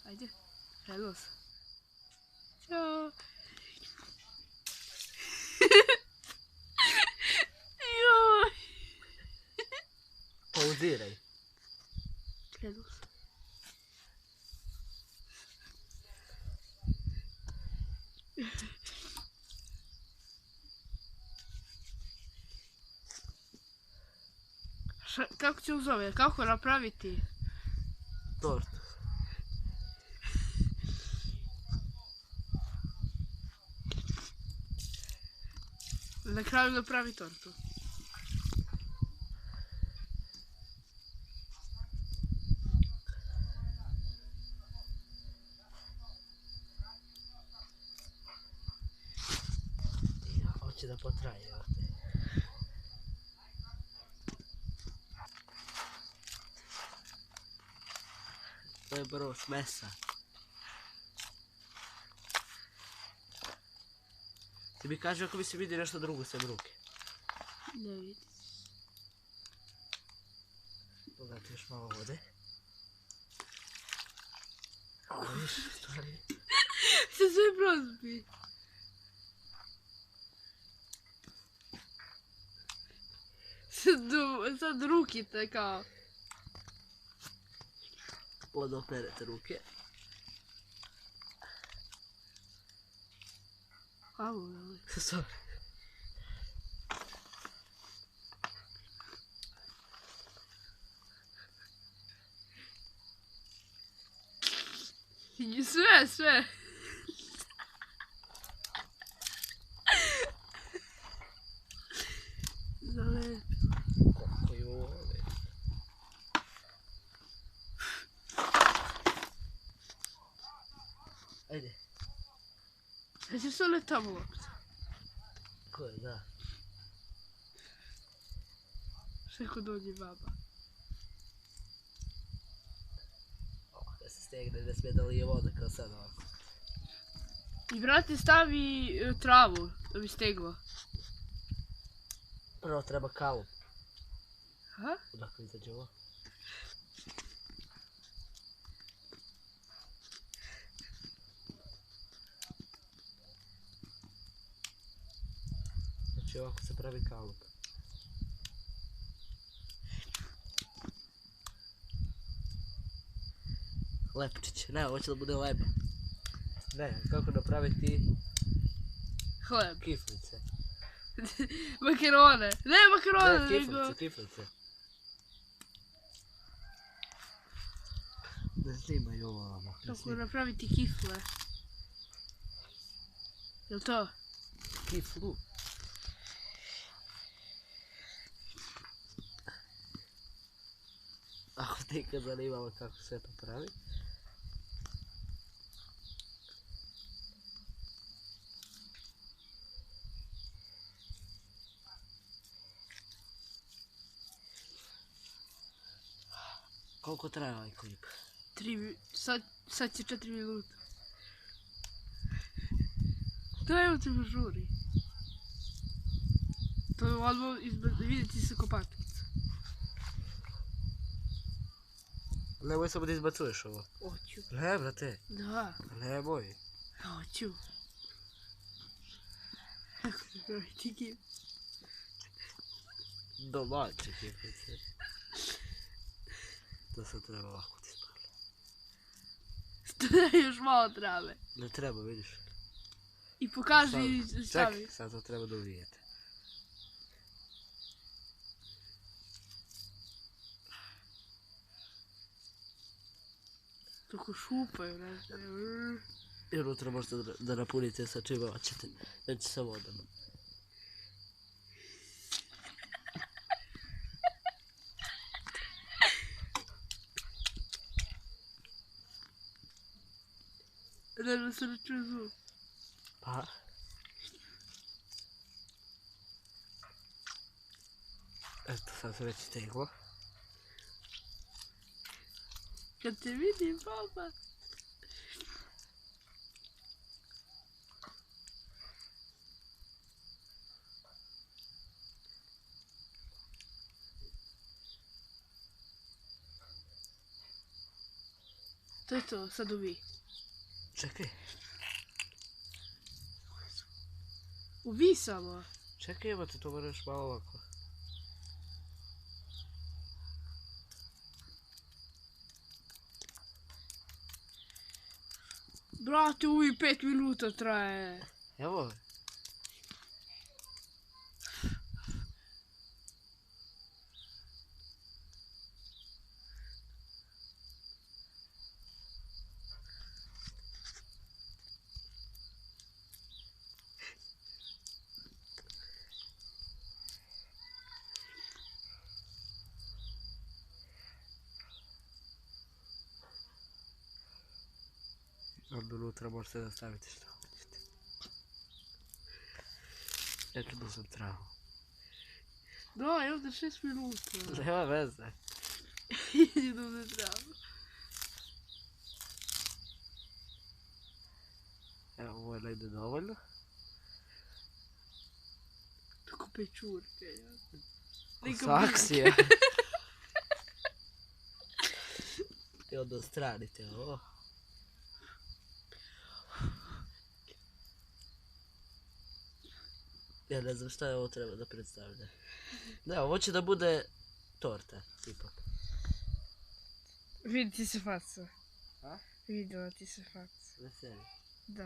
Ajde, radilo se. Ćao. Joj. Pauziraj. Radilo se. Kako će uzove? Kako napraviti? Tortu. Na kraju napravi tortu. Hoće da potraje. To je broj smesa. Ti mi kaži ako bi se vidio nešto drugo sem ruke. Ne vidi. Dodati još malo vode. Ovo viš stvari. Se sve prozbi. Sad ruki te kao. Onda operete ruke. Alo, ali. Sorry. Sve. Zale. Kako je ovo? Ajde. Jesi se li tamo uopće? Ko je, da? Šeko dođe baba. Da se stegne, ne smije da lije voda kao sad ovako. I brate stavi travu da bi steglo. Prvo treba kalu. Ha? Odakle izađe ovo? Znači ovako se pravi kalup. Lepčić, ne, ovo će da bude leba. Ne, kako napraviti Hleb. kiflice. Makarone. Ne makarone, Ne, nego... kiflice. Ne snimaj ovo ovamo. Kako napraviti kifle. Jel to? Kiflu. Ako te ikad zanimalo kako se to pravi. Koliko traje ovaj klip? Sad će 4 minuta. Daj ti žuri. To je odmah vidjeti se kopatkica. Nemoj samo da izbacuješ ovo. Hoću. Ne, brate. Da. Nemoj. Hoću. Kako se pravi ti kip? Domaće kiflice. To sad treba ovako ti spali. Daj još malo trave. Ne treba, vidiš. I pokaži i stavi. Čekaj, sad to treba da uvijete. Tako šupaju, ne znam. I unutra možete da napunite sa čime hoćete. Neće sa vodom. Da se ne čuje zvuk. Pa? Eto, sad se već steglo. Kad te vidim, baba. To je to, sad uvi. Čekaj. Uvi samo. Čekaj, evo te, to moraš malo ovako. Brate, uvi 5 minuta traje. Evo. Onda unutra možete da stavite što hoćete. Eto da sam travu. Da, je ovdje 6 minuta. Nema veze. Idi da uzem travu. Evo, ovo je negdje dovoljno. Tako pečurke, ja. Saksija. I onda stranite ovo. Ja ne znam šta je ovo treba da predstavlja. Ne, ovo će da bude torta, ipak. Vidi ti se faca. A? Videla ti se faca. Veseli. Da.